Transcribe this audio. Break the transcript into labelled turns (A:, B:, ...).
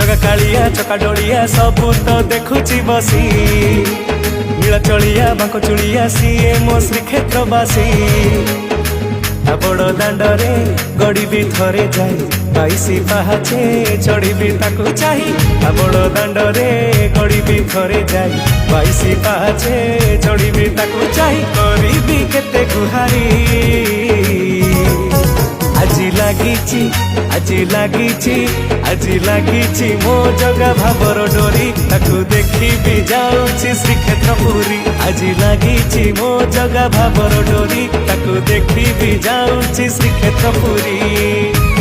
A: जगा कालिया चका डोलिया सबू तो देखुची बसी नीला चलिया बांको चुड़िया सीए मो श्रीक्षेत्रवासी बड़ दांडरे गड़ी भी थरे जाई बाईसी पाहाचे चढ़ी भी ताकू चाही बड़ दांडरे गड़ी भी थरे जाई बाईसी पाहाचे चढ़ी भी ताकू चाही करी भी केते गुहारी आजी लागिची आजी लागिची आजी लागिची मो जगा भावर डोरी ताकू देखी भी जाऊची श्रीक्षेत्रपुरी आजी लागिची मो जगा भावर डोरी ताकू देखी भी जाऊची श्रीक्षेत्रपुरी।